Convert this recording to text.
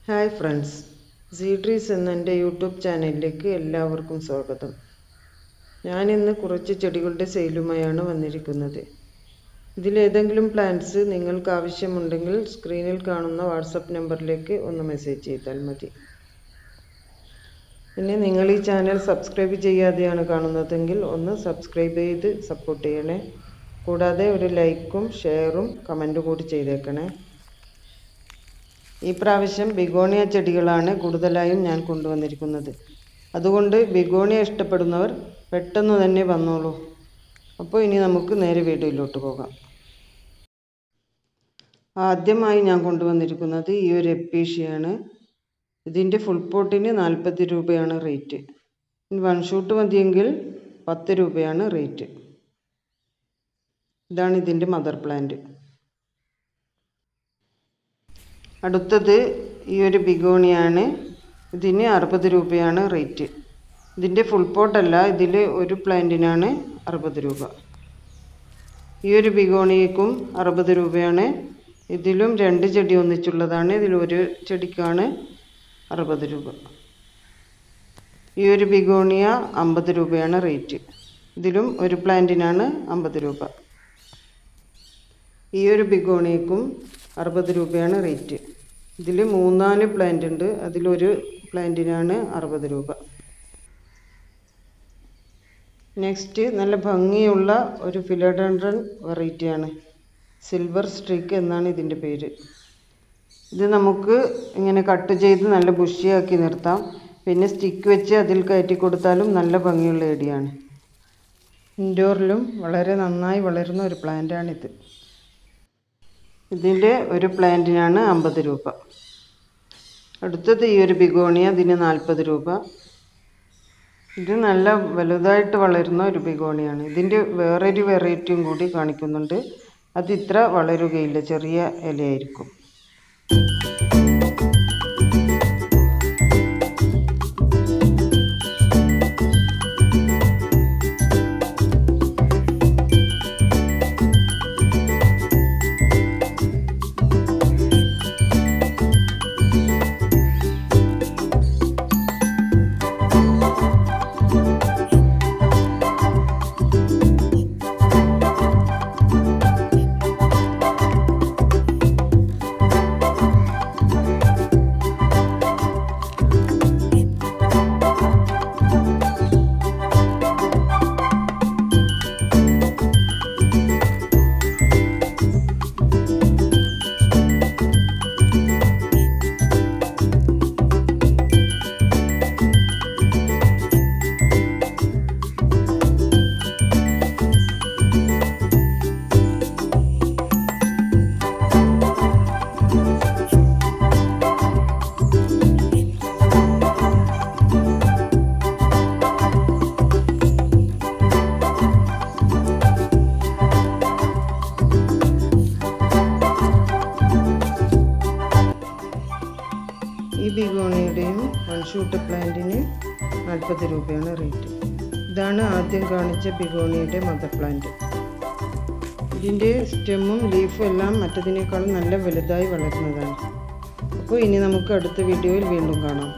Hi friends, സീഡ്രീസ് എന്ന എൻ്റെ YouTube ചാനലിലേക്ക് എല്ലാവർക്കും സ്വാഗതം. ഞാനിന്ന് കുറച്ച് ചെടികളുടെ സെയിലുമായാണ് വന്നിരിക്കുന്നത്. ഇതിലേതെങ്കിലും പ്ലാന്റ്സ് നിങ്ങൾക്ക് ആവശ്യമുണ്ടെങ്കിൽ സ്ക്രീനിൽ കാണുന്ന വാട്സപ്പ് നമ്പറിലേക്ക് ഒന്ന് മെസ്സേജ് ചെയ്താൽ മതി. പിന്നെ നിങ്ങൾ ഈ ചാനൽ സബ്സ്ക്രൈബ് ചെയ്യാതെയാണ് കാണുന്നതെങ്കിൽ ഒന്ന് സബ്സ്ക്രൈബ് ചെയ്ത് സപ്പോർട്ട് ചെയ്യണേ. കൂടാതെ ഒരു ലൈക്കും ഷെയറും കമൻറ്റും കൂടി ചെയ്തേക്കണേ. ഈ പ്രാവശ്യം ബിഗോണിയ ചെടികളാണ് കൂടുതലായും ഞാൻ കൊണ്ടുവന്നിരിക്കുന്നത്. അതുകൊണ്ട് ബിഗോണിയ ഇഷ്ടപ്പെടുന്നവർ പെട്ടെന്ന് തന്നെ വന്നോളൂ. അപ്പോൾ ഇനി നമുക്ക് നേരെ വീഡിയോയിലോട്ട് പോകാം. ആദ്യമായി ഞാൻ കൊണ്ടുവന്നിരിക്കുന്നത് ഈ ഒരു എപ്പീഷ്യയാണ്. ഇതിൻ്റെ ഫുൾ പോട്ടിന് 40 രൂപയാണ് റേറ്റ്. 1 ഷൂട്ട് മതിയെങ്കിൽ 10 രൂപയാണ് റേറ്റ്. ഇതാണ് ഇതിൻ്റെ മദർ പ്ലാന്റ്. അടുത്തത് ഈ ഒരു ബിഗോണിയാണ്. ഇതിന് 60 രൂപയാണ് റേറ്റ്. ഇതിൻ്റെ ഫുൾ പോട്ടല്ല, ഇതിൽ ഒരു പ്ലാന്റിനാണ് 60 രൂപ. ഈ ഒരു ബിഗോണിയക്കും 60 രൂപയാണ്. ഇതിലും 2 ചെടി ഒന്നിച്ചുള്ളതാണ്. ഇതിലൊരു ചെടിക്കാണ് 60 രൂപ. ഈ ഒരു ബിഗോണിയ 50 രൂപയാണ് റേറ്റ്. ഇതിലും ഒരു പ്ലാന്റിനാണ് 50 രൂപ. ഈ ഒരു ബിഗോണിയക്കും 60 രൂപയാണ് റേറ്റ്. ഇതിൽ 3-4 പ്ലാന്റ് ഉണ്ട്. അതിലൊരു പ്ലാന്റിനാണ് 60 രൂപ. നെക്സ്റ്റ് നല്ല ഭംഗിയുള്ള ഒരു ഫിലോഡെൻഡ്രൻ വെറൈറ്റിയാണ്. സിൽവർ സ്ട്രീക്ക് എന്നാണ് ഇതിൻ്റെ പേര്. ഇത് നമുക്ക് ഇങ്ങനെ കട്ട് ചെയ്ത് നല്ല ബുഷിയാക്കി നിർത്താം. പിന്നെ സ്റ്റിക്ക് വെച്ച് അതിൽ കയറ്റി കൊടുത്താലും നല്ല ഭംഗിയുള്ള ചെടിയാണ്. ഇൻഡോറിലും വളരെ നന്നായി വളരുന്ന ഒരു പ്ലാന്റാണിത്. ഇതിൻ്റെ ഒരു പ്ലാന്റിനാണ് 50 രൂപ. അടുത്തത് ഈ ഒരു ബിഗോണിയ, ഇതിന് 40 രൂപ. ഇത് നല്ല വലുതായിട്ട് വളരുന്ന ഒരു ബിഗോണിയാണ്. ഇതിൻ്റെ വേറൊരു വെറൈറ്റിയും കൂടി കാണിക്കുന്നുണ്ട്. അത് ഇത്ര വളരുകയില്ല, ചെറിയ ഇലയായിരിക്കും. ഈ ബിഗോണിയുടെയും 1 ഷൂട്ട് പ്ലാന്റിന് 40 രൂപയാണ് റേറ്റ്. ഇതാണ് ആദ്യം കാണിച്ച ബിഗോണിയുടെ മദർ പ്ലാന്റ്. ഇതിൻ്റെ സ്റ്റെമ്മും ലീഫും എല്ലാം മറ്റതിനേക്കാളും നല്ല വലുതായി വളരുന്നതാണ്. അപ്പോൾ ഇനി നമുക്ക് അടുത്ത വീഡിയോയിൽ വീണ്ടും കാണാം.